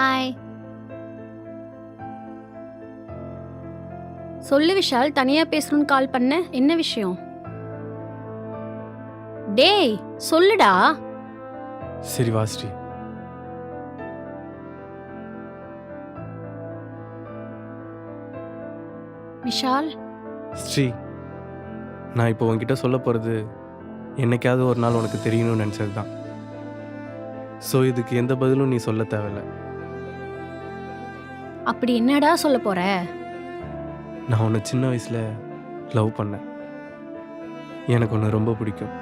Hi. சொல்லு விஷால், தனியா பேசணும்னு கால் பண்ண. என்ன விஷயம்? டேய் சொல்லுடா. சரி வா ஸ்ரீ. விஷால், ஸ்ரீ, நான் இப்போ உன்கிட்ட சொல்ல போகிறது என்னைக்காவது ஒரு நாள் உனக்கு தெரியணும்னு நினச்சது தான். ஸோ இதுக்கு எந்த பதிலும் நீ சொல்ல தேவையில்ல. அப்படி என்னடா சொல்ல போற? நான் உன்னை சின்ன வயசில் லவ் பண்ணேன். எனக்கு உன்னை ரொம்ப பிடிக்கும்.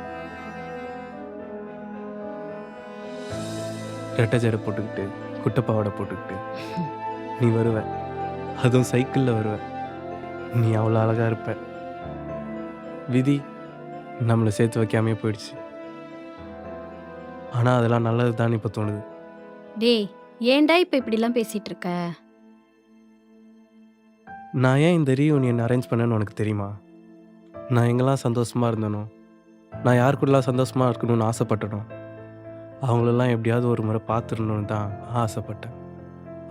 ரெட்டை ஜடை போட்டுக்கிட்டு குட்டைப்பாவாடை போட்டுக்கிட்டு நீ வருவ, அதுவும் சைக்கிளில் வருவ. நீ அவ்வளோ அழகாக இருப்ப. விதி நம்மளை சேர்த்து வைக்காமே போயிடுச்சு. ஆனால் அதெல்லாம் நல்லது தான் இப்போ தோணுது. டேய் ஏன்டா இப்ப இப்படிலாம் பேசிட்டு இருக்க? நான் ஏன் இந்த ரீயூனியன் அரேஞ்ச் பண்ணேன்னு உனக்கு தெரியுமா? நான் எங்கெல்லாம் சந்தோஷமாக இருந்தனோ, நான் யார் கூடலாம் சந்தோஷமாக இருக்கணும்னு ஆசைப்பட்டனோ, அவங்களெல்லாம் எப்படியாவது ஒரு முறை பார்த்துடணுன்னு தான் ஆசைப்பட்டேன்.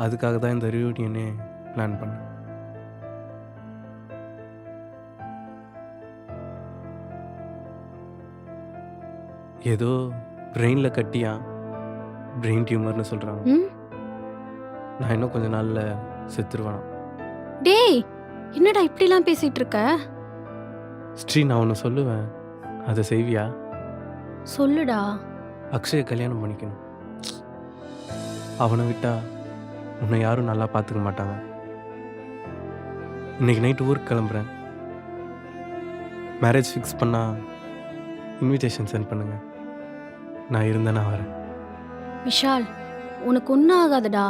அதுக்காக தான் இந்த ரீயூனியனே பிளான் பண்ணேன். ஏதோ பிரெயினில் கட்டியா, பிரெயின் டியூமர்னு சொல்கிறாங்க. ம்? நான் இன்னும் கொஞ்ச நாளில் செத்துருவேன். டேய் என்னடா இப்படிலாம் பேசிட்டு இருக்க? ஸ்ரீ, நான் ஒன்று சொல்லுவேன், அதை செய்வியா? சொல்லுடா. அக்ஷயை கல்யாணம் பண்ணிக்கணும். அவனை விட்டா உன்னை யாரும் நல்லா பார்த்துக்க மாட்டாங்க. இன்னைக்கு நைட்டு ஊருக்கு கிளம்புறேன். மேரேஜ் ஃபிக்ஸ் பண்ணால் இன்விடேஷன் சென்ட் பண்ணுங்க. நான் இருந்தேன்னா வரேன். விஷால், உனக்கு ஒன்றும் ஆகாதடா.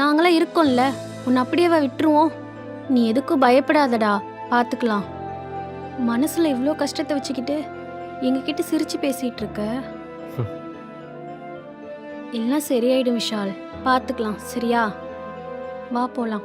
நாங்களாம் இருக்கோம்ல, உன்னை அப்படியேவா விட்டுருவோம்? நீ எதுக்கும் பயப்படாதடா, பார்த்துக்கலாம். மனசுல இவ்வளோ கஷ்டத்தை வச்சுக்கிட்டு எங்ககிட்ட சிரிச்சு பேசிட்டு இருக்க. எல்லாம் சரியாயிடும் விஷால், பார்த்துக்கலாம். சரியா? வா போலாம்.